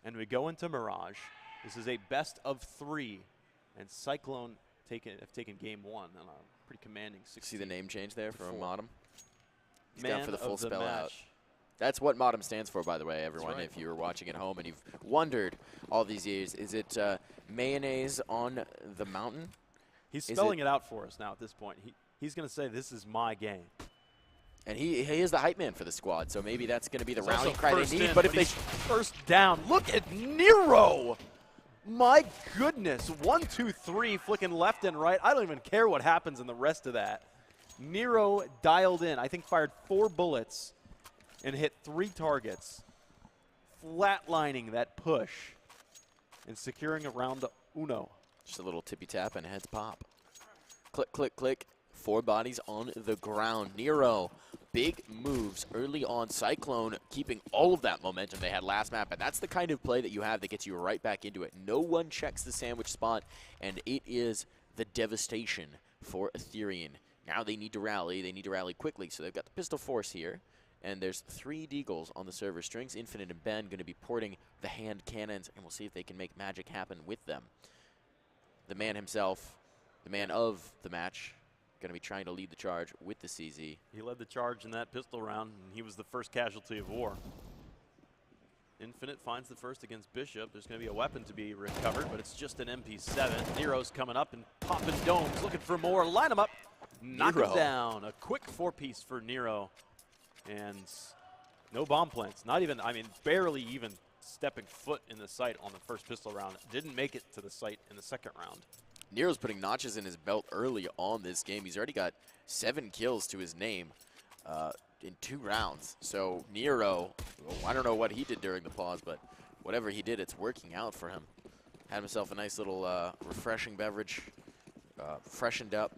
And we go into Mirage. This is a best of 3. And Cyclone have taken game 1 on a pretty commanding 16. See the name change there from Modem? He's Man gone for the full of the spell match. out. That's what Modem stands for, by the way, everyone. Right. If you were watching at home and you've wondered all these years, is it mayonnaise on the mountain? He's spelling it out for us now at this point. He's going to say, this is my game. And he is the hype man for the squad, so maybe that's going to be the He's rallying also cry they first need. in, But if they first down, look at Nero! My goodness, 1, 2, 3, flicking left and right. I don't even care what happens in the rest of that. Nero dialed in. I think fired 4 bullets and hit 3 targets, flatlining that push and securing a round uno. just a little tippy tap and heads pop. Click, click, click. 4 bodies on the ground. Nero, big moves early on. Cyclone keeping all of that momentum they had last map, and that's the kind of play that you have that gets you right back into it. No one checks the sandwich spot, and it is the devastation for Etherian. Now they need to rally. They need to rally quickly, so they've got the pistol force here, and there's 3 Deagles on the server. Strings, Infinite, and Ben going to be porting the hand cannons, and we'll see if they can make magic happen with them. The man himself, the man of the match, going to be trying to lead the charge with the CZ. He led the charge in that pistol round, and he was the first casualty of war. Infinite finds the first against Bishop. There's going to be a weapon to be recovered, but it's just an MP7. Nero's coming up and popping domes, looking for more. Line him up, knock him down. A quick 4-piece for Nero, and no bomb plants. Not even, I mean, barely even stepping foot in the site on the first pistol round. Didn't make it to the site in the second round. Nero's putting notches in his belt early on this game. He's already got 7 kills to his name in 2 rounds. So Nero, well, I don't know what he did during the pause, but whatever he did, it's working out for him. Had himself a nice little refreshing beverage, freshened up,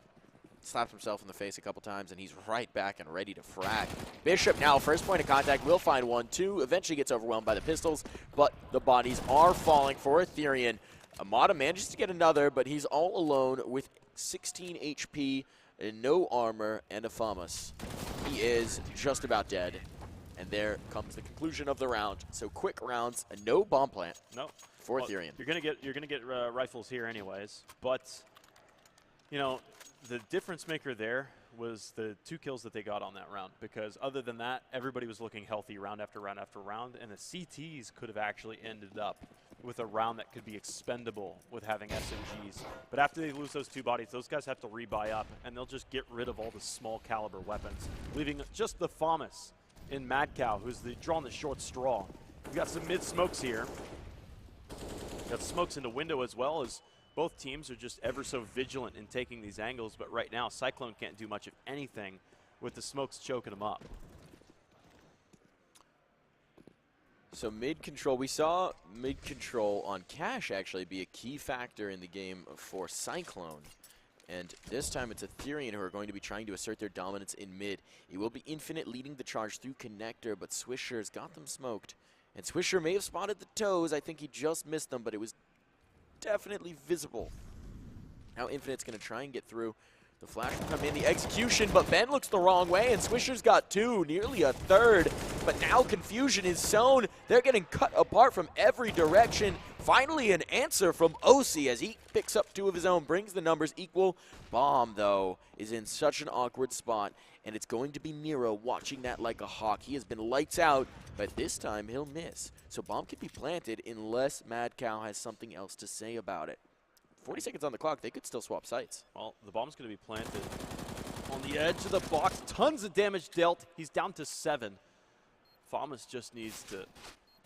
slapped himself in the face a couple times, and he's right back and ready to frag. Bishop now, first point of contact, will find 1, 2, eventually gets overwhelmed by the pistols, but the bodies are falling for Etherian. Amada manages to get another, but he's all alone with 16 HP, and no armor, and a FAMAS. He is just about dead. And there comes the conclusion of the round. So quick rounds, and no bomb plant. No. For Etherian. You're gonna get rifles here anyways, but you know the difference maker there was the 2 kills that they got on that round, because other than that, everybody was looking healthy round after round after round, and the CTs could have actually ended up with a round that could be expendable with having SMGs. But after they lose those 2 bodies, those guys have to rebuy up, and they'll just get rid of all the small caliber weapons, leaving just the FAMAS in Mad Cow, who's drawing the short straw. We've got some mid smokes here. Got smokes in the window as well, as both teams are just ever so vigilant in taking these angles, but right now Cyclone can't do much of anything with the smokes choking them up. So mid-control, we saw mid-control on Cash actually be a key factor in the game for Cyclone. And this time it's Etherian who are going to be trying to assert their dominance in mid. It will be Infinite leading the charge through Connector, but Swisher's got them smoked. And Swisher may have spotted the toes. I think he just missed them, but it was definitely visible. Now Infinite's going to try and get through. The flash will come in, the execution, but Ben looks the wrong way, and Swisher's got 2, nearly a third. But now confusion is sown. They're getting cut apart from every direction. Finally an answer from OC as he picks up 2 of his own, brings the numbers equal. Bomb, though, is in such an awkward spot, and it's going to be Nero watching that like a hawk. He has been lights out, but this time he'll miss. So bomb can be planted unless Mad Cow has something else to say about it. 40 seconds on the clock, they could still swap sites. Well, the bomb's going to be planted on the edge of the box. Tons of damage dealt. He's down to 7. FAMAS just needs to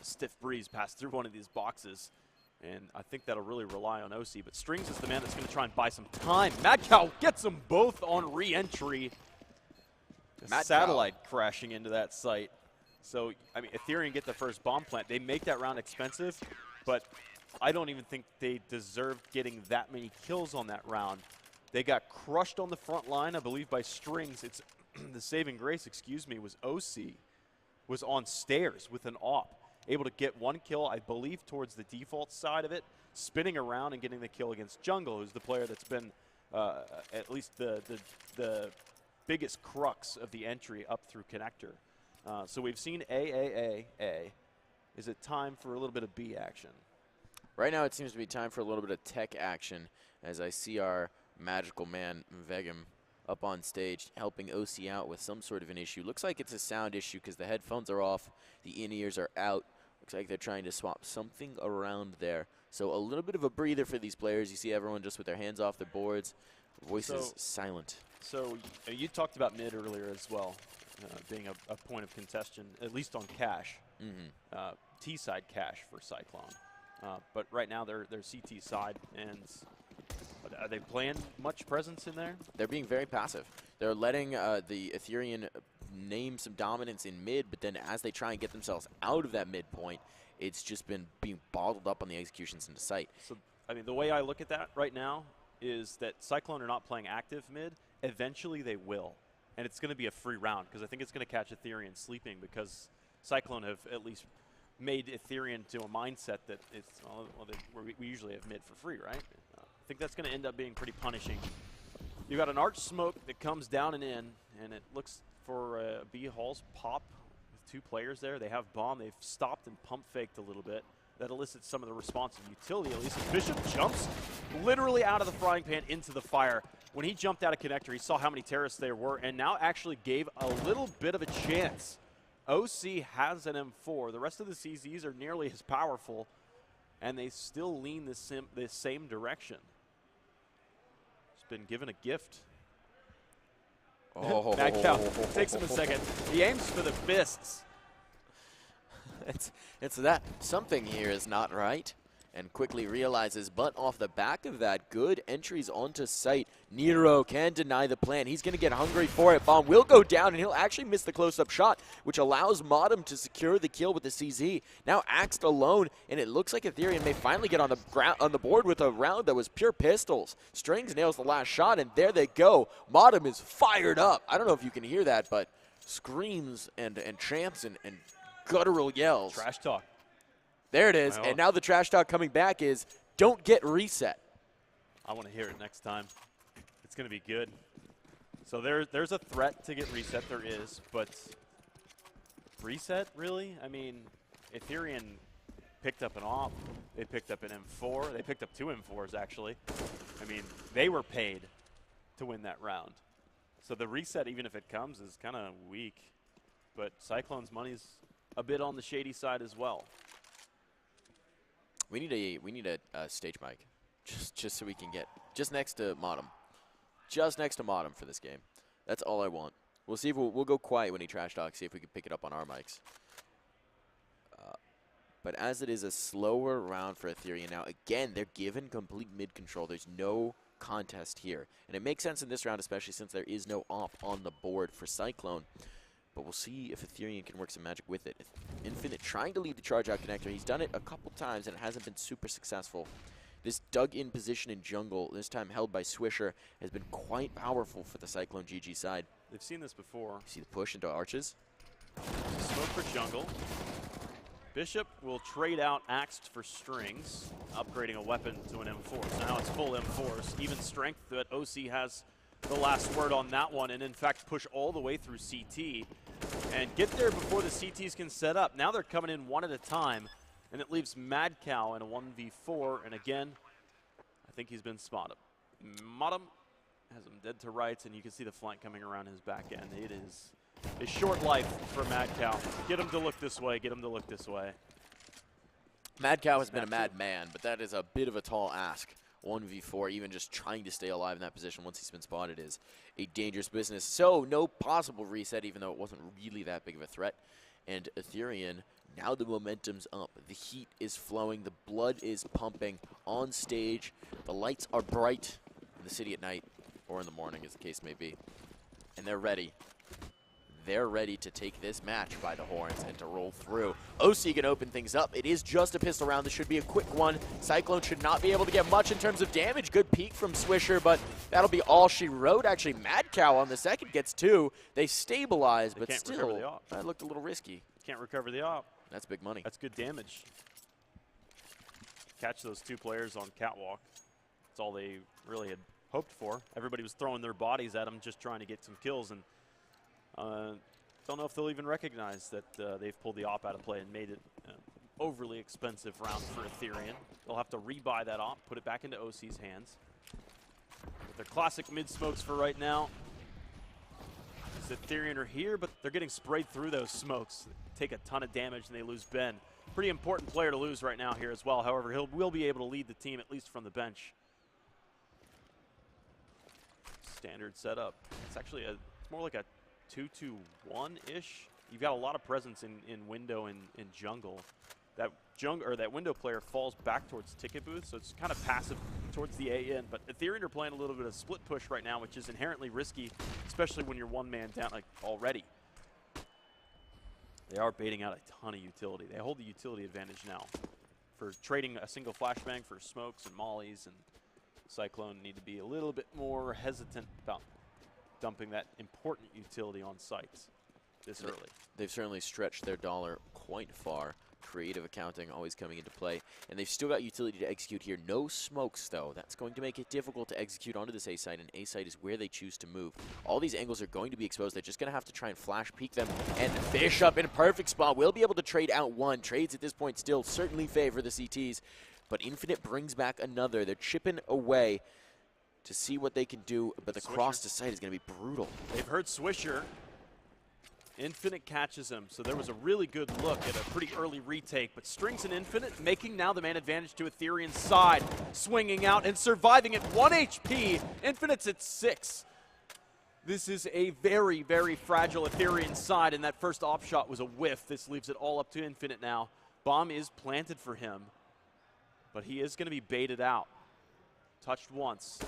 stiff breeze pass through one of these boxes, and I think that'll really rely on OC. But Strings is the man that's going to try and buy some time. Mad Cow gets them both on re-entry. Satellite crashing into that site. So, I mean, Etherian get the first bomb plant. They make that round expensive, but I don't even think they deserved getting that many kills on that round. They got crushed on the front line, I believe, by Strings. It's the saving grace, excuse me, was OC. Was on stairs with an AWP, able to get 1 kill, I believe, towards the default side of it, spinning around and getting the kill against Jungle, who's the player that's been at least the biggest crux of the entry up through Connector. So we've seen A. is it time for a little bit of B action? Right now it seems to be time for a little bit of tech action as I see our magical man, Vegem, up on stage helping OC out with some sort of an issue. Looks like it's a sound issue because the headphones are off, the in-ears are out. Looks like they're trying to swap something around there. So a little bit of a breather for these players. You see everyone just with their hands off their boards, voices silent. So you talked about mid earlier as well, being a point of contention, at least on cash, T-side cash for Cyclone. But right now they're CT side, and are they playing much presence in there? They're being very passive. They're letting the Etherian name some dominance in mid, but then as they try and get themselves out of that midpoint, it's just been being bottled up on the executions into sight. So, I mean, the way I look at that right now is that Cyclone are not playing active mid. Eventually they will, and it's going to be a free round because I think it's going to catch Etherian sleeping because Cyclone have at least made Etherian to a mindset that it's, we usually have mid for free, right? I think that's going to end up being pretty punishing. You got an arch smoke that comes down and in, and it looks for B Hall's pop with 2 players there. They have bomb. They've stopped and pump faked a little bit. That elicits some of the responsive utility, at least. Bishop jumps literally out of the frying pan into the fire. When he jumped out of connector, he saw how many terrorists there were and now actually gave a little bit of a chance. OC has an M4. The rest of the CZs are nearly as powerful, and they still lean the same direction. It's been given a gift. Oh. Mad Cow takes him a second. He aims for the fists. It's that something here is not right, and quickly realizes, but off the back of that, good entries onto site. Nero can deny the plan. He's going to get hungry for it. Bomb will go down, and he'll actually miss the close-up shot, which allows Modem to secure the kill with the CZ. Now axed alone, and it looks like Etherian may finally get on the board with a round that was pure pistols. Strings nails the last shot, and there they go. Modem is fired up. I don't know if you can hear that, but screams and chants and guttural yells. Trash talk. There it is, and now the trash talk coming back is, don't get reset. I want to hear it next time. It's going to be good. So there's a threat to get reset, there is, but reset, really? I mean, Etherian picked up an op. They picked up an M4. They picked up 2 M4s, actually. I mean, they were paid to win that round. So the reset, even if it comes, is kind of weak. But Cyclone's money's a bit on the shady side as well. We need a stage mic, just so we can get just next to Modem, for this game. That's all I want. We'll see if we'll go quiet when he trash talks. See if we can pick it up on our mics. But as it is a slower round for Etherian now, again they're given complete mid control. There's no contest here, and it makes sense in this round, especially since there is no op on the board for Cyclone. But we'll see if Etherian can work some magic with it. Infinite trying to leave the charge out connector. He's done it a couple times and it hasn't been super successful. This dug in position in jungle, this time held by Swisher, has been quite powerful for the Cyclone GG side. They've seen this before. See the push into arches? Smoke for jungle. Bishop will trade out Axed for strings, upgrading a weapon to an M4. So now it's full M4s. Even strength that OC has the last word on that one, and in fact push all the way through CT and get there before the CTs can set up. Now they're coming in one at a time, and it leaves Mad Cow in a 1v4, and again, I think he's been spotted. Modem has him dead to rights, and you can see the flank coming around his back end. It is a short life for Mad Cow. Get him to look this way, get him to look this way. Mad Cow has been a mad man, but that is a bit of a tall ask. 1v4, even just trying to stay alive in that position once he's been spotted is a dangerous business. So no possible reset, even though it wasn't really that big of a threat. And Etherian, now the momentum's up. The heat is flowing. The blood is pumping on stage. The lights are bright in the city at night, or in the morning as the case may be. And they're ready. They're ready to take this match by the horns and to roll through. OC can open things up. It is just a pistol round. This should be a quick one. Cyclone should not be able to get much in terms of damage. Good peek from Swisher, but that'll be all she wrote. Actually, Mad Cow on the second gets 2. They stabilize, but still, that looked a little risky. Can't recover the op. That's big money. That's good damage. Catch those 2 players on catwalk. That's all they really had hoped for. Everybody was throwing their bodies at them, just trying to get some kills, and don't know if they'll even recognize that they've pulled the op out of play and made it overly expensive round for Etherian. They'll have to rebuy that op, put it back into OC's hands. With their classic mid-smokes for right now. As Etherian are here, but they're getting sprayed through those smokes. They take a ton of damage and they lose Ben. Pretty important player to lose right now here as well. However, he will be able to lead the team, at least from the bench. Standard setup. It's actually it's more like a 2-2-1-ish. You've got a lot of presence in window and in jungle. That window player falls back towards ticket booth, so it's kind of passive towards the A end. But Etherian are playing a little bit of split push right now, which is inherently risky, especially when you're one man down like already. They are baiting out a ton of utility. They hold the utility advantage now for trading a single flashbang for smokes and mollies, and Cyclone need to be a little bit more hesitant about dumping that important utility on sites this early. They've certainly stretched their dollar quite far. Creative accounting always coming into play. And they've still got utility to execute here. No smokes, though. That's going to make it difficult to execute onto this A site, and A site is where they choose to move. All these angles are going to be exposed. They're just going to have to try and flash peek them. And Bishop in a perfect spot will be able to trade out one. Trades at this point still certainly favor the CTs. But Infinite brings back another. They're chipping away to see what they can do. But the cross to site is going to be brutal. They've heard Swisher. Infinite catches him, so there was a really good look at a pretty early retake, but Strings and Infinite making now the man advantage to Etherian's side, swinging out and surviving at 1 HP. Infinite's at 6. This is a very, very fragile Etherian side, and that first op shot was a whiff. This leaves it all up to Infinite now. Bomb is planted for him, but he is going to be baited out. Touched once.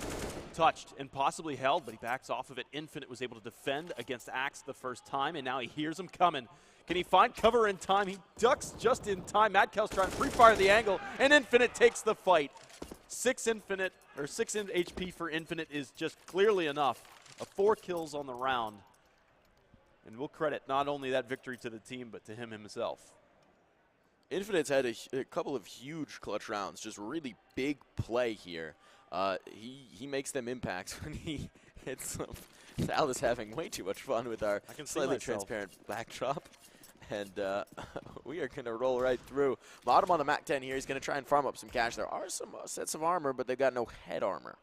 Touched and possibly held, but he backs off of it. Infinite was able to defend against Axe the first time, and now he hears him coming. Can he find cover in time? He ducks just in time. Mad Cow's trying to pre-fire the angle, and Infinite takes the fight. 6 HP for Infinite is just clearly enough. 4 kills on the round. And we'll credit not only that victory to the team, but to him himself. Infinite's had a couple of huge clutch rounds, just really big play here. He makes them impacts when he hits them. Sal is having way too much fun with our slightly transparent backdrop. And we are going to roll right through. Bottom on the MAC-10 here. He's going to try and farm up some cash. There are some sets of armor, but they've got no head armor.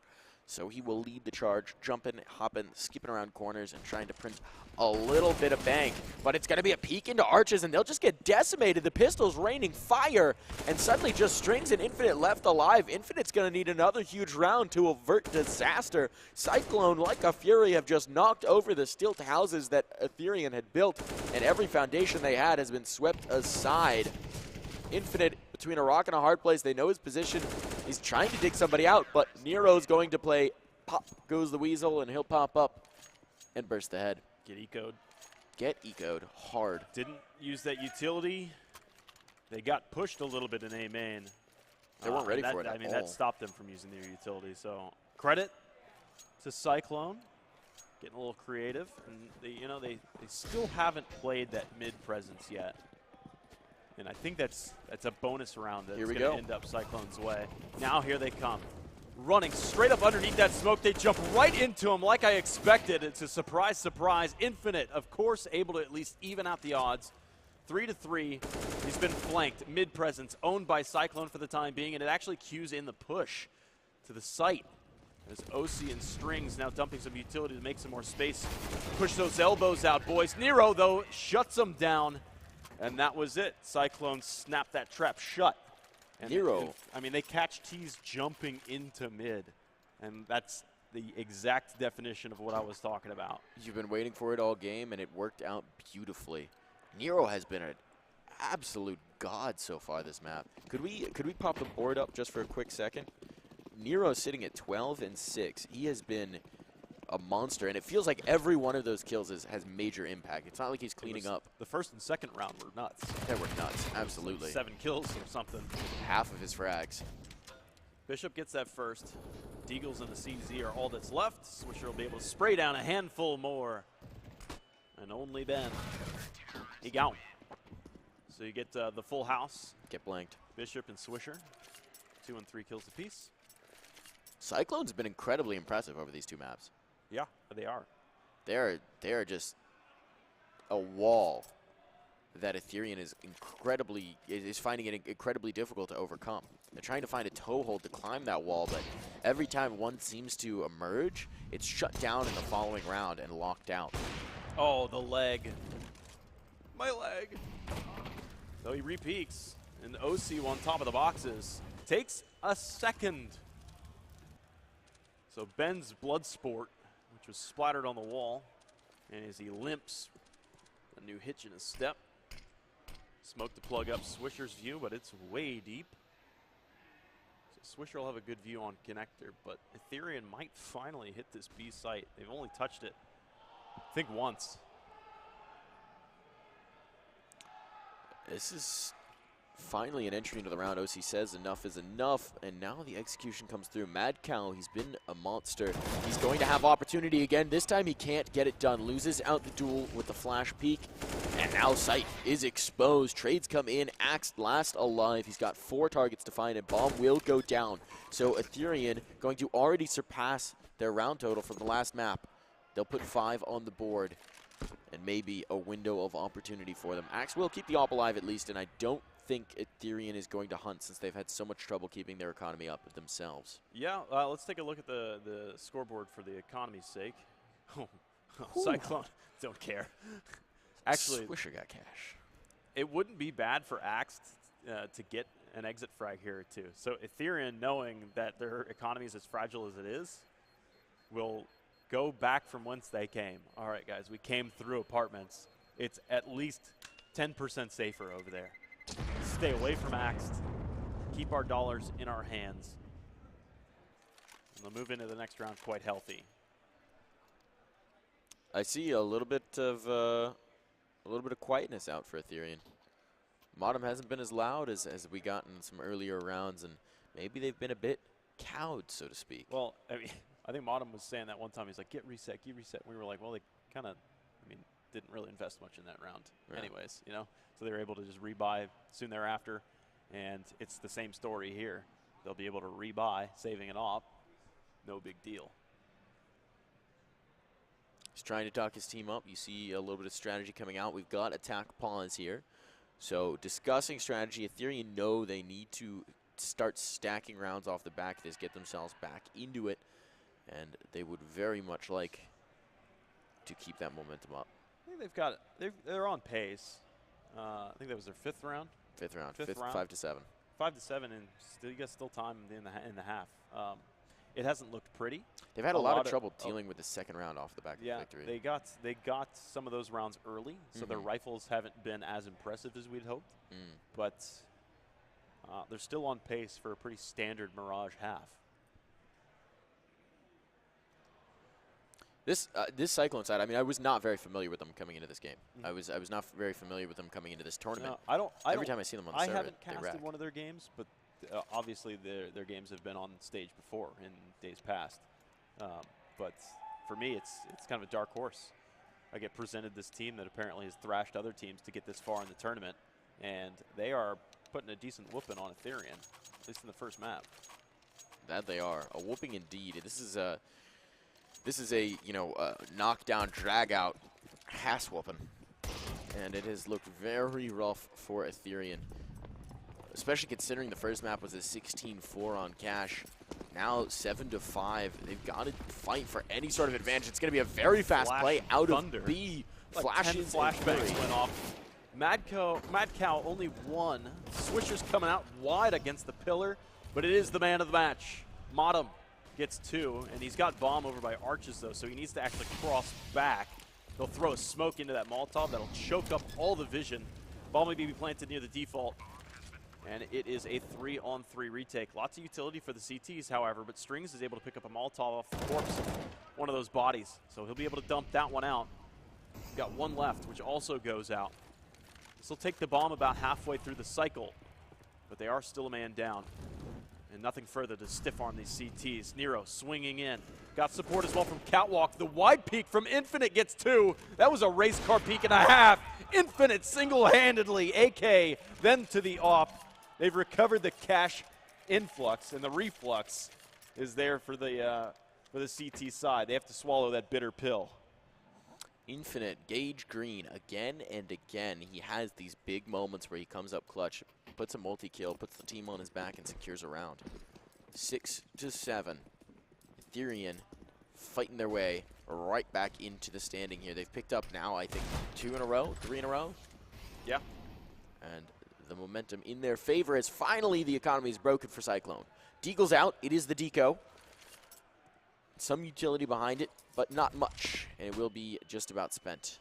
So he will lead the charge, jumping, hopping, skipping around corners, and trying to print a little bit of bank. But it's going to be a peek into Arches, and they'll just get decimated. The pistol's raining fire, and suddenly just Strings and Infinite left alive. Infinite's going to need another huge round to avert disaster. Cyclone, like a fury, have just knocked over the stilt houses that Etherian had built, and every foundation they had has been swept aside. Infinite between a rock and a hard place. They know his position. He's trying to dig somebody out, but Nero's going to play pop goes the weasel, and he'll pop up and burst the head. Get ecoed. Get ecoed hard. Didn't use that utility. They got pushed a little bit in A main. They weren't ready for it at all. I mean, that stopped them from using their utility. So credit to Cyclone, getting a little creative, and they still haven't played that mid presence yet. And I think that's a bonus round that's going to end up Cyclone's way. Now here they come. Running straight up underneath that smoke. They jump right into him like I expected. It's a surprise, surprise. Infinite, of course, able to at least even out the odds. 3-3. He's been flanked. Mid-presence owned by Cyclone for the time being, and it actually cues in the push to the site. As OC and Strings now dumping some utility to make some more space. Push those elbows out, boys. Nero, though, shuts them down. And that was it. Cyclone snapped that trap shut. And Nero. I mean, they catch T's jumping into mid. And that's the exact definition of what I was talking about. You've been waiting for it all game, and it worked out beautifully. Nero has been an absolute god so far this map. Could we pop the board up just for a quick second? Nero's sitting at 12-6. He has been a monster, and it feels like every one of those kills has major impact. It's not like he's cleaning up. The first and second round were nuts. They were nuts, absolutely. 7 kills or something. Half of his frags. Bishop gets that first. Deagles and the CZ are all that's left. Swisher will be able to spray down a handful more. And only then. He got. So you get the full house. Get blanked. Bishop and Swisher. 2 and 3 kills apiece. Cyclone's been incredibly impressive over these 2 maps. Yeah, they are. They are just a wall that Etherian is finding it incredibly difficult to overcome. They're trying to find a toehold to climb that wall, but every time one seems to emerge, it's shut down in the following round and locked out. Oh, the leg. My leg. So he repeaks, and OC on top of the boxes. Takes a second. So Ben's blood sport, which was splattered on the wall, and as he limps, a new hitch in his step. Smoke to plug up Swisher's view, but it's way deep. So Swisher will have a good view on connector, but Etherian might finally hit this B site. They've only touched it, I think, once. This is finally an entry into the round. OC says enough is enough, and now the execution comes through. Mad Cow, he's been a monster. He's going to have opportunity again. This time he can't get it done. Loses out the duel with the flash peek, and now Sight is exposed. Trades come in. Axe last alive. He's got 4 targets to find, and Bomb will go down. So Etherian going to already surpass their round total from the last map. They'll put 5 on the board, and maybe a window of opportunity for them. Axe will keep the op alive at least, and I don't think Etherian is going to hunt since they've had so much trouble keeping their economy up themselves. Yeah, let's take a look at the scoreboard for the economy's sake. Cyclone, don't care. Actually, Swisher got cash. It wouldn't be bad for Axe to get an exit frag here too. So Etherian, knowing that their economy is as fragile as it is, will go back from whence they came. All right, guys, we came through apartments. It's at least 10% safer over there. Stay away from Axe. Keep our dollars in our hands. And they'll move into the next round quite healthy. I see a little bit of quietness out for Etherian. Modem hasn't been as loud as we got in some earlier rounds, and maybe they've been a bit cowed, so to speak. Well, I mean, I think Modem was saying that one time. He's like, get reset, get reset. We were like, well, they kind of, didn't really invest much in that round anyways, you know? So they were able to just rebuy soon thereafter, and it's the same story here. They'll be able to rebuy, saving an op. No big deal. He's trying to talk his team up. You see a little bit of strategy coming out. We've got attack pause here. So discussing strategy, Etherian know they need to start stacking rounds off the back of this, get themselves back into it, and they would very much like to keep that momentum up. I think they're on pace. I think that was their 5th round. Fifth round. 5 to 7. 5 to 7, and still you got time in the half. It hasn't looked pretty. They've had a lot of trouble dealing with the second round off the back of the victory. They got some of those rounds early, so their rifles haven't been as impressive as we'd hoped. But they're still on pace for a pretty standard Mirage half. This Cyclone side, I was not very familiar with them coming into this game. I was not very familiar with them coming into this tournament. No, Every time I see them on the server, I haven't casted one of their games, but obviously their games have been on stage before in days past. But for me, it's kind of a dark horse. I get presented this team that apparently has thrashed other teams to get this far in the tournament, and they are putting a decent whooping on Etherian, at least in the first map. That they are. A whooping indeed. This is a knockdown, drag out, ass whooping, and it has looked very rough for Etherian, especially considering the first map was a 16-4 on cash. Now 7-5. They've got to fight for any sort of advantage. It's going to be a very fast play out of B. Flashes, flashbangs went off. Mad Cow only one. Swisher's coming out wide against the pillar, but it is the man of the match. Modem gets 2, and he's got Bomb over by Arches, though, so he needs to actually cross back. They'll throw a smoke into that Molotov. That'll choke up all the vision. Bomb will be planted near the default, and it is a 3-on-3 retake. Lots of utility for the CTs, however, but Strings is able to pick up a Molotov off the corpse of one of those bodies, so he'll be able to dump that one out. Got one left, which also goes out. This will take the Bomb about halfway through the cycle, but they are still a man down. And nothing further to stiff arm these CTs. Nero swinging in. Got support as well from Catwalk. The wide peek from Infinite gets 2. That was a race car peek and a half. Infinite single-handedly. AK then to the op. They've recovered the cash influx, and the reflux is there for the CT side. They have to swallow that bitter pill. Infinite, Gage Green, again and again. He has these big moments where he comes up clutch, puts a multi-kill, puts the team on his back, and secures a round. 6-7. Etherian fighting their way right back into the standing here. They've picked up now, I think, 2 in a row, 3 in a row. Yeah. And the momentum in their favor as finally the economy is broken for Cyclone. Deagle's out. It is the Deco. Some utility behind it, but not much. And it will be just about spent.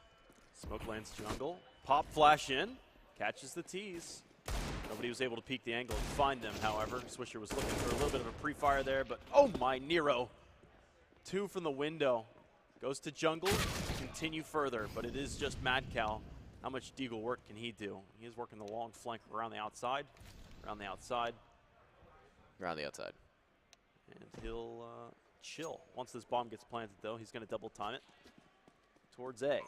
Smoke lands jungle. Pop flash in. Catches the tease. Nobody was able to peek the angle and find them, however. Swisher was looking for a little bit of a pre-fire there, but oh my, Nero. 2 from the window. Goes to jungle. Continue further, but it is just Mad Cow. How much Deagle work can he do? He is working the long flank around the outside. Around the outside. Around the outside. And he'll chill. Once this bomb gets planted, though, he's going to double time it towards A.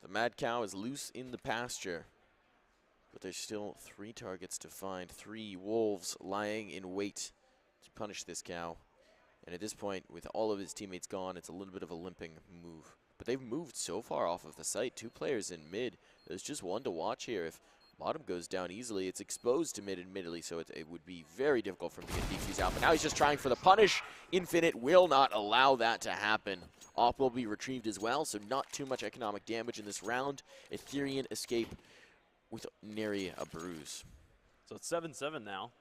The Mad Cow is loose in the pasture, but there's still 3 targets to find. 3 wolves lying in wait to punish this cow. And at this point, with all of his teammates gone, it's a little bit of a limping move. But they've moved so far off of the site. 2 players in mid. There's just one to watch here. If bottom goes down easily, it's exposed to mid admittedly, so it would be very difficult for him to get defuse out. But now he's just trying for the punish. Infinite will not allow that to happen. Op will be retrieved as well, so not too much economic damage in this round. Etherian escape with nary a bruise. So it's 7-7 now,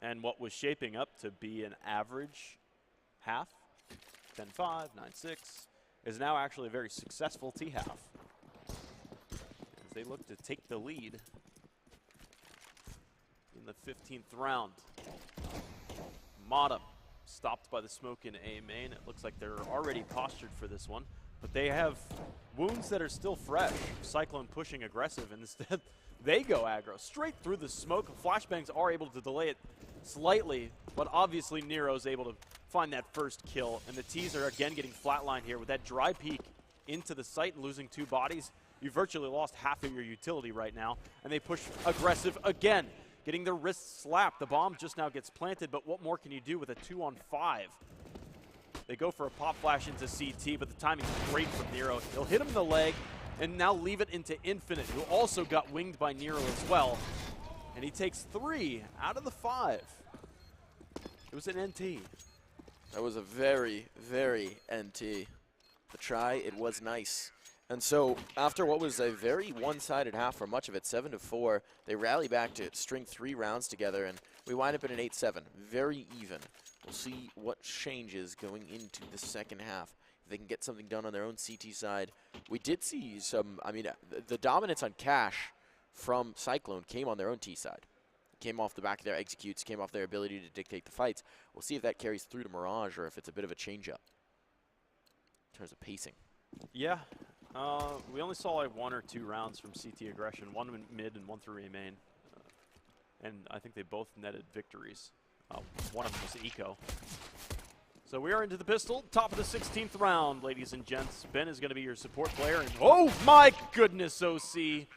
and what was shaping up to be an average half, 10-5, 9-6, is now actually a very successful T-half. As they look to take the lead in the 15th round. Modem stopped by the smoke in A main. It looks like they're already postured for this one, but they have wounds that are still fresh. Cyclone pushing aggressive, and instead they go aggro. Straight through the smoke. Flashbangs are able to delay it slightly, but obviously Nero's able to find that first kill, and the T's are again getting flatlined here with that dry peek into the site and losing 2 bodies. You virtually lost half of your utility right now, and they push aggressive again, getting their wrists slapped. The bomb just now gets planted, but what more can you do with a 2-on-5? They go for a pop flash into CT, but the timing's great from Nero. He'll hit him in the leg and now leave it into Infinite, who also got winged by Nero as well. And he takes 3 out of the 5. It was an NT. That was a very, very NT. The try, it was nice. And so, after what was a very one-sided half for much of it, 7-4, they rally back to string 3 rounds together, and we wind up in an 8-7. Very even. We'll see what changes going into the second half. If they can get something done on their own CT side. We did see some, I mean, the dominance on Cash from Cyclone came on their own T side. Came off the back of their executes, came off their ability to dictate the fights. We'll see if that carries through to Mirage or if it's a bit of a change-up in terms of pacing. Yeah. We only saw like 1 or 2 rounds from CT aggression, 1 mid and 1 through A main. And I think they both netted victories. One of them was Eco. So we are into the pistol, top of the 16th round, ladies and gents. Ben is going to be your support player. And oh my goodness, OC.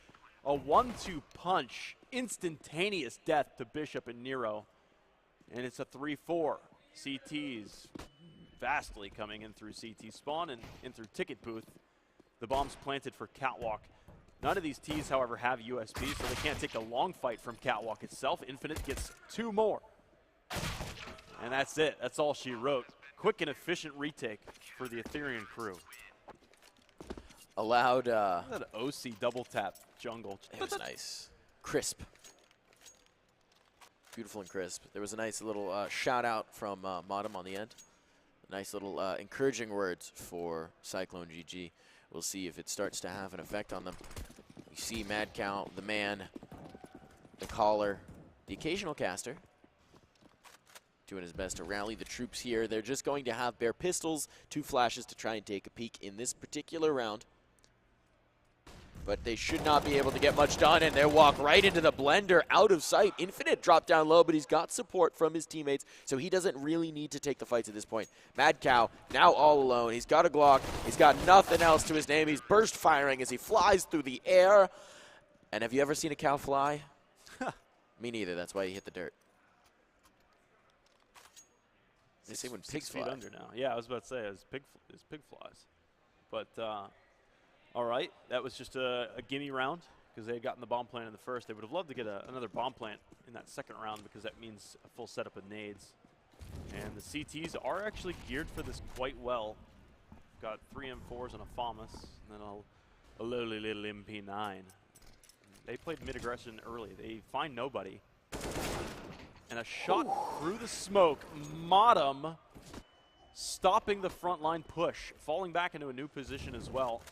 A 1-2 punch. Instantaneous death to Bishop and Nero. And it's a 3-4. CT's vastly coming in through CT spawn and in through ticket booth. The bomb's planted for Catwalk. None of these T's, however, have USP, so they can't take the long fight from Catwalk itself. Infinite gets 2 more. And that's it. That's all she wrote. Quick and efficient retake for the Etherian crew. Allowed. That OC double tap jungle. It was nice. Crisp. Beautiful and crisp. There was a nice little shout out from Modem on the end. Nice little encouraging words for Cyclone GG. We'll see if it starts to have an effect on them. You see Mad Cow, the man, the caller, the occasional caster, doing his best to rally the troops here. They're just going to have bare pistols, 2 flashes to try and take a peek in this particular round. But they should not be able to get much done, and they'll walk right into the blender, out of sight. Infinite dropped down low, but he's got support from his teammates, so he doesn't really need to take the fights at this point. Mad Cow, now all alone. He's got a Glock. He's got nothing else to his name. He's burst firing as he flies through the air. And have you ever seen a cow fly? Me neither. That's why he hit the dirt. They say when pigs 6 feet fly. under now. Yeah, I was about to say it's pig flies. But all right, that was just a gimme round because they had gotten the bomb plant in the first. They would have loved to get another bomb plant in that second round because that means a full setup of nades. And the CTs are actually geared for this quite well. Got 3 M4s and a FAMAS, and then a lowly little MP9. They played mid-aggression early. They find nobody. And a shot through the smoke. Modem stopping the front line push, falling back into a new position as well.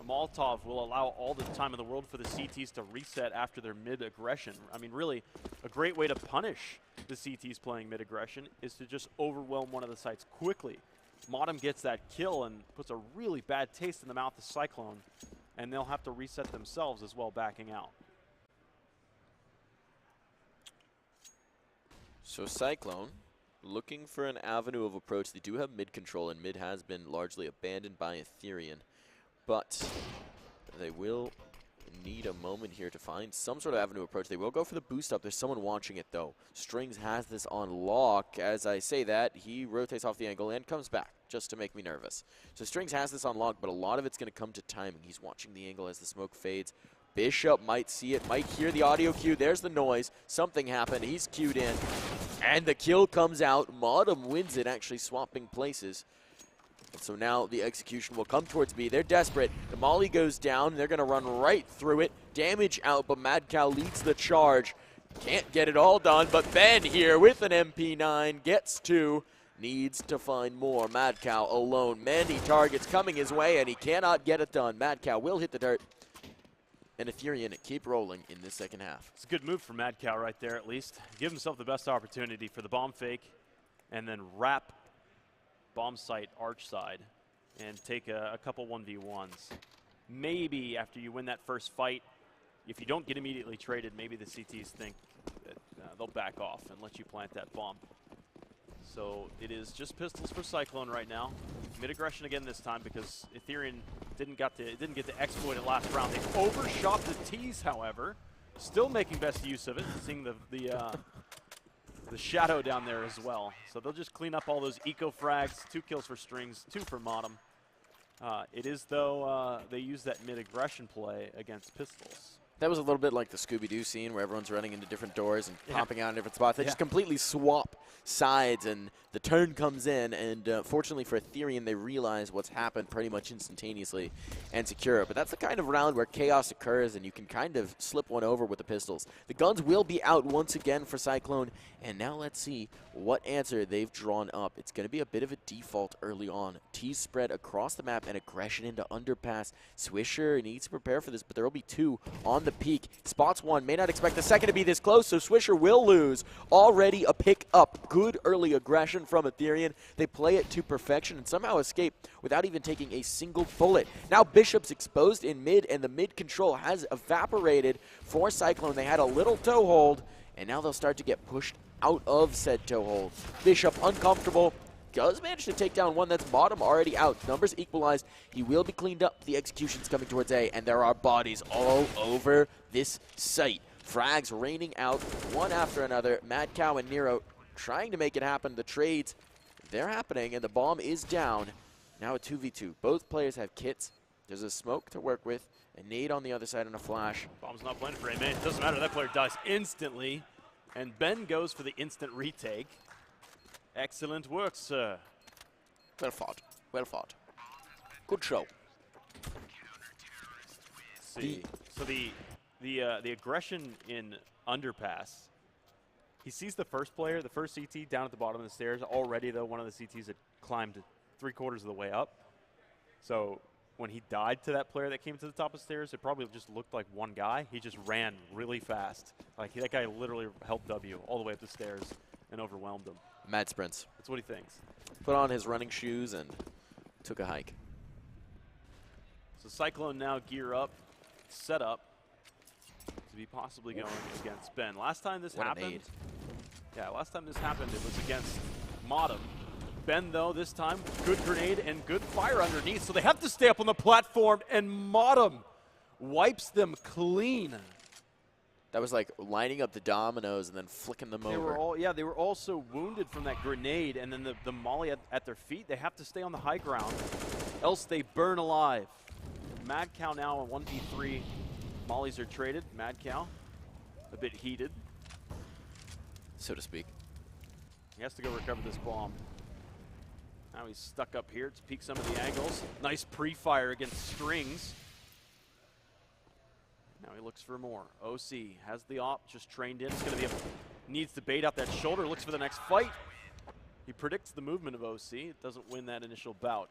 A Molotov will allow all the time in the world for the CTs to reset after their mid-aggression. I mean, really, a great way to punish the CTs playing mid-aggression is to just overwhelm one of the sites quickly. Modem gets that kill and puts a really bad taste in the mouth of Cyclone, and they'll have to reset themselves as well, backing out. So Cyclone, looking for an avenue of approach. They do have mid control, and mid has been largely abandoned by Etherian. But they will need a moment here to find some sort of avenue approach. They will go for the boost up. There's someone watching it, though. Strings has this on lock. As I say that, he rotates off the angle and comes back, just to make me nervous. So Strings has this on lock, but a lot of it's going to come to timing. He's watching the angle as the smoke fades. Bishop might see it, might hear the audio cue. There's the noise. Something happened. He's cued in. And the kill comes out. Modem wins it, actually swapping places. And so now the execution will come towards B. They're desperate. The molly goes down. They're going to run right through it. Damage out, but Mad Cow leads the charge. Can't get it all done, but Ben here with an MP9 gets 2. Needs to find more. Mad Cow alone. Many targets coming his way, and he cannot get it done. Mad Cow will hit the dirt. And Etherian keep rolling in this second half. It's a good move for Mad Cow right there, at least. Give himself the best opportunity for the bomb fake, and then wrap bomb site arch side and take a couple 1v1s. Maybe after you win that first fight, if you don't get immediately traded, maybe the CTs think that they'll back off and let you plant that bomb. So it is just pistols for Cyclone right now. Mid-aggression again this time because Etherian didn't get to exploit it last round. They overshot the T's, however. Still making best use of it, seeing the shadow down there as well. So they'll just clean up all those eco frags. 2 kills for Strings, 2 for Modem. It is, though, they use that mid-aggression play against pistols. That was a little bit like the Scooby-Doo scene where everyone's running into different doors and popping out in different spots. They just completely swap sides, and the turn comes in, and fortunately for Etherian, they realize what's happened pretty much instantaneously and secure it. But that's the kind of round where chaos occurs, and you can kind of slip one over with the pistols. The guns will be out once again for Cyclone, and now let's see what answer they've drawn up. It's going to be a bit of a default early on. T's spread across the map and aggression into underpass. Swisher needs to prepare for this, but there will be 2 on the peak. Spots 1, may not expect the second to be this close, so Swisher will lose. Already a pick up. Good early aggression from Etherian. They play it to perfection and somehow escape without even taking a single bullet. Now Bishop's exposed in mid, and the mid control has evaporated for Cyclone. They had a little toehold, and now they'll start to get pushed out of said toehold. Bishop uncomfortable. Does manage to take down one. That's Bottom already out. Numbers equalized. He will be cleaned up. The execution's coming towards A, and there are bodies all over this site. Frags raining out one after another. Mad Cow and Nero trying to make it happen. The trades, they're happening, and the bomb is down. Now a 2v2. Both players have kits. There's a smoke to work with, a nade on the other side, and a flash. Bomb's not planted for A main. It doesn't matter. That player dies instantly, and Ben goes for the instant retake. Excellent work, sir. Well fought. Well fought. Good show. See. So the aggression in underpass. He sees the first player, the first CT, down at the bottom of the stairs. Already, though, one of the CTs had climbed 3/4 of the way up. So when he died to that player that came to the top of the stairs, it probably just looked like one guy. He just ran really fast. Like, that guy literally helped W all the way up the stairs and overwhelmed him. Mad sprints. That's what he thinks. Put on his running shoes and took a hike. So Cyclone now gear up, set up to be possibly going against Ben. Last time this happened, last time this happened, it was against Modem. Ben, though, this time, good grenade and good fire underneath, so they have to stay up on the platform, and Modem wipes them clean. That was like lining up the dominoes and then flicking them over. They were also wounded from that grenade, and then the molly at their feet. They have to stay on the high ground, else they burn alive. Mad Cow now on 1v3. Mollies are traded. Mad Cow, a bit heated, so to speak. He has to go recover this bomb. Now he's stuck up here to peek some of the angles. Nice pre-fire against Strings. Now he looks for more. OC has the op, just trained in. It's going to be needs to bait out that shoulder, looks for the next fight. He predicts the movement of OC. It doesn't win that initial bout.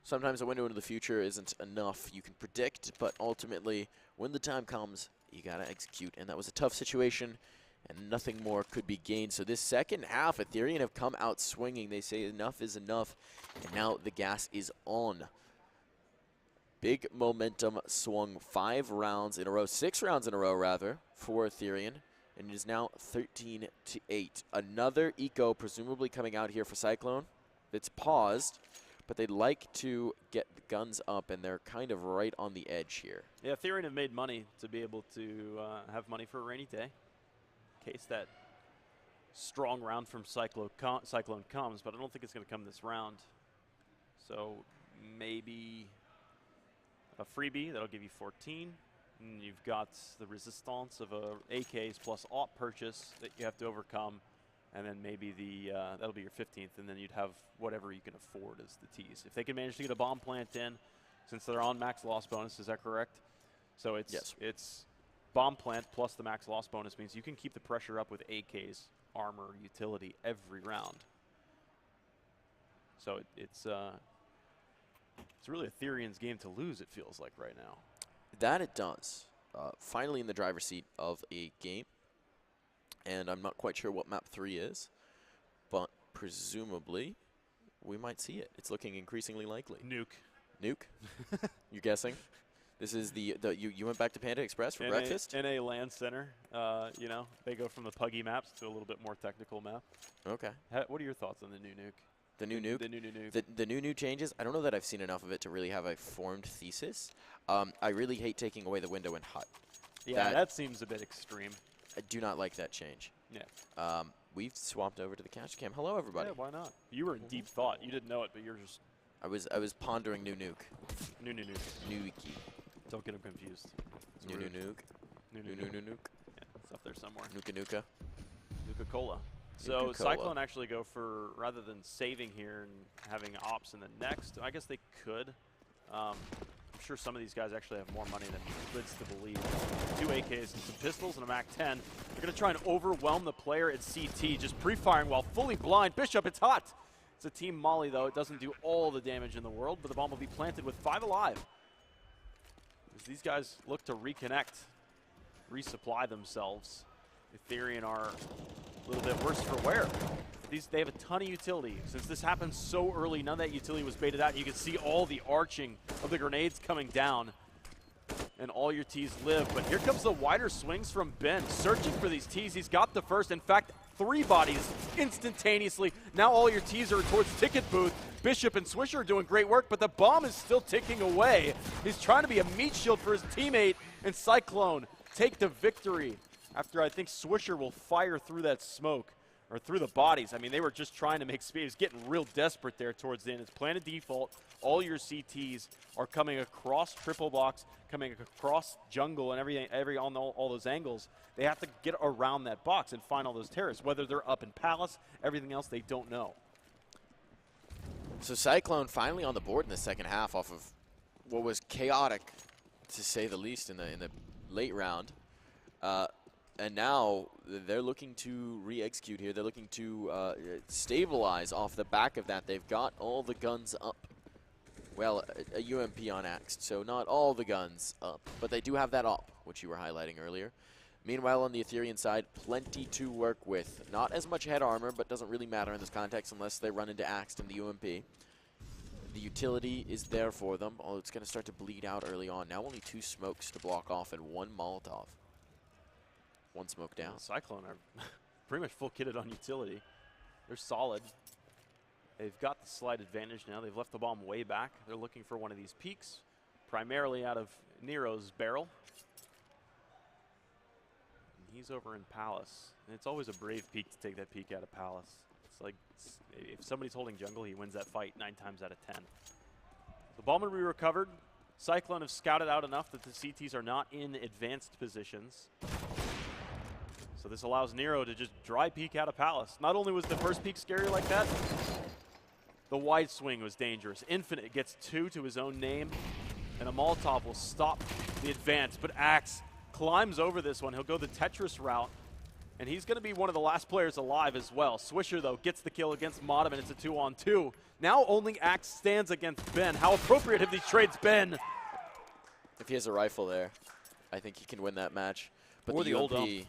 Sometimes a window into the future isn't enough. You can predict, but ultimately, when the time comes, you got to execute. And that was a tough situation, and nothing more could be gained. So this second half, Etherian have come out swinging. They say enough is enough, and now the gas is on. Big momentum swung 5 rounds in a row, 6 rounds in a row, rather, for Etherian. And it is now 13-8. Another eco presumably coming out here for Cyclone. It's paused, but they'd like to get the guns up, and they're kind of right on the edge here. Yeah, Etherian have made money to be able to have money for a rainy day. In case that strong round from Cyclone comes, but I don't think it's going to come this round. So maybe a freebie that'll give you 14. And you've got the resistance of a AKs plus AWP purchase that you have to overcome. And then maybe that'll be your 15th, and then you'd have whatever you can afford as the tease. If they can manage to get a bomb plant in, since they're on max loss bonus, is that correct? So it's bomb plant plus the max loss bonus means you can keep the pressure up with AKs, armor, utility every round. So it's really Etherian's game to lose, it feels like right now. That it does. Finally in the driver's seat of a game. And I'm not quite sure what map 3 is, but presumably we might see it. It's looking increasingly likely. Nuke. Nuke? You're guessing? This is you went back to Panda Express for breakfast? NA Land Center. You know, they go from the puggy maps to a little bit more technical map. Okay. What are your thoughts on the new nuke? The new nuke? The new nuke. The new nuke changes. I don't know that I've seen enough of it to really have a formed thesis. I really hate taking away the window and hut. Yeah, that seems a bit extreme. I do not like that change. Yeah. We've swapped over to the catch cam. Hello, everybody. Yeah, why not? You were in deep thought. You didn't know it, but you're just... I was pondering new nuke. New nuke. Nukey. Don't get them confused. New nuke. New nuke. Yeah, it's up there somewhere. Nuka Nuka. Nuka-Cola. So Cyclone actually go for, rather than saving here and having ops in the next, I guess they could. I'm sure some of these guys actually have more money than leads to believe. 2 AKs and some pistols and a MAC-10. They're going to try and overwhelm the player at CT, just pre-firing while fully blind. Bishop, it's hot. It's a team molly, though. It doesn't do all the damage in the world, but the bomb will be planted with 5 alive. As these guys look to reconnect, resupply themselves. Etherian are a little bit worse for wear. They have a ton of utility. Since this happened so early, none of that utility was baited out. And you can see all the arching of the grenades coming down. And all your T's live. But here comes the wider swings from Ben. Searching for these T's. He's got the first. In fact, 3 bodies instantaneously. Now all your T's are towards Ticket Booth. Bishop and Swisher are doing great work, but the bomb is still ticking away. He's trying to be a meat shield for his teammate. And Cyclone take the victory after I think Swisher will fire through that smoke. Or through the bodies. I mean, they were just trying to make speed. It's getting real desperate there towards the end. It's planted default. All your CTs are coming across triple box, coming across jungle and everything, on all those angles. They have to get around that box and find all those terrorists. Whether they're up in Palace, everything else, they don't know. So Cyclone finally on the board in the second half off of what was chaotic, to say the least, in the late round. And now they're looking to re-execute here. They're looking to stabilize off the back of that. They've got all the guns up. Well, a UMP on Axed, so not all the guns up. But they do have that up, which you were highlighting earlier. Meanwhile, on the Etherian side, plenty to work with. Not as much head armor, but doesn't really matter in this context unless they run into Axed and the UMP. The utility is there for them, although it's going to start to bleed out early on. Now only 2 smokes to block off and 1 Molotov. 1 smoke down. Cyclone are pretty much full kitted on utility. They're solid. They've got the slight advantage now. They've left the bomb way back. They're looking for one of these peaks. primarily out of Nero's barrel. And he's over in Palace. And it's always a brave peek to take that peek out of Palace. It's like, if somebody's holding jungle, he wins that fight 9 times out of 10. The ball will be recovered. Cyclone have scouted out enough that the CTs are not in advanced positions. So this allows Nero to just dry peek out of Palace. Not only was the first peek scary like that, the wide swing was dangerous. Infinite gets 2 to his own name, and a Molotov will stop the advance. But Axe climbs over this one. He'll go the Tetris route, and he's going to be one of the last players alive as well. Swisher, though, gets the kill against Modem, and it's a 2-on-2. Now only Axe stands against Ben. How appropriate have these trades been? If he has a rifle there, I think he can win that match. But or the old ump.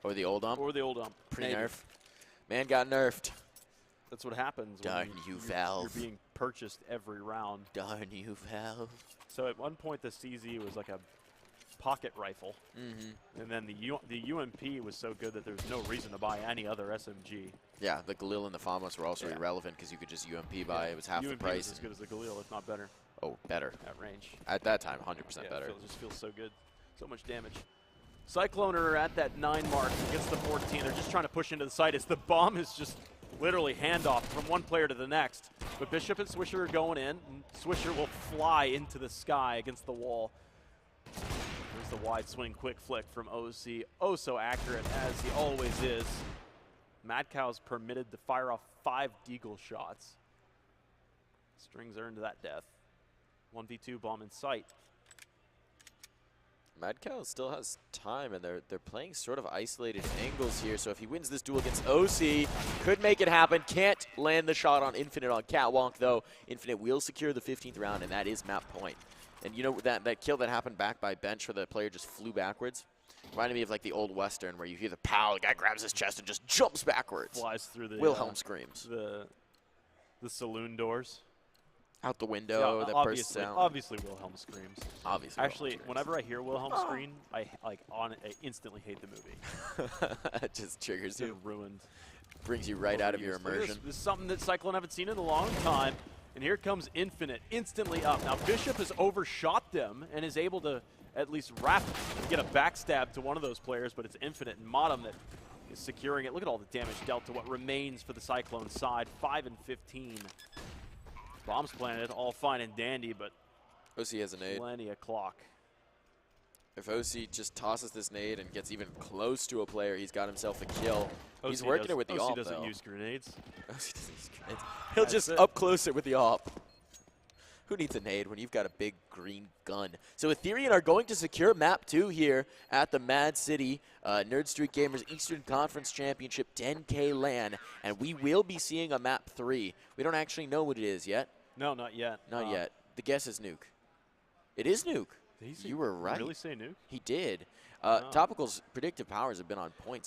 Or the old ump. Or the old ump. Pre-nerf. Man got nerfed. That's what happens Darn when you, Valve. You're being purchased every round. Darn you, Valve. So at one point, the CZ was like a pocket rifle. And then the UMP was so good that there was no reason to buy any other SMG. Yeah, the Galil and the Famos were also irrelevant because you could just UMP buy. It was half the price. UMP was as good as the Galil, if not better. Oh, better. At range. At that time, 100% better. It just feels so good. So much damage. Cyclone are at that 9 mark against the 14. They're just trying to push into the site as the bomb is just literally handoff from one player to the next. But Bishop and Swisher are going in. And Swisher will fly into the sky against the wall. There's the wide swing quick flick from OC. Oh, so accurate as he always is. Mad Cow's permitted to fire off 5 deagle shots. Strings earned that death. 1v2 bomb in sight. Mad Cow still has time, and they're playing sort of isolated angles here. So if he wins this duel against OC, could make it happen. Can't land the shot on Infinite on Catwalk, though. Infinite will secure the 15th round, and that is map point. And you know that kill that happened back by bench where the player just flew backwards? Reminded me of like the old Western where you hear the pow, the guy grabs his chest and just jumps backwards. Flies through the Wilhelm screams. The saloon doors. Out the window, yeah, that bursts out. Obviously, Wilhelm screams. Obviously. Actually, whenever I hear Wilhelm scream, I instantly hate the movie. It just triggers you. Ruined. Brings you right out of your immersion. This is something that Cyclone haven't seen in a long time. And here comes Infinite, instantly up. Now, Bishop has overshot them and is able to at least get a backstab to one of those players, but it's Infinite and Modem that is securing it. Look at all the damage dealt to what remains for the Cyclone side. 5 and 15. Bombs planted, all fine and dandy, but OC has a nade. Plenty of clock. If OC just tosses this nade and gets even close to a player, he's got himself a kill. He's working it with the AWP, doesn't use grenades. OC doesn't use grenades. He'll just up close it with the AWP. Who needs a nade when you've got a big green gun? So Etherian are going to secure map 2 here at the Mad City Nerd Street Gamers Eastern Conference Championship 10K LAN, and we will be seeing a map 3. We don't actually know what it is yet. No, not yet. Not yet. The guess is Nuke. It is Nuke. You were right. Really say Nuke? He did. Topical's predictive powers have been on point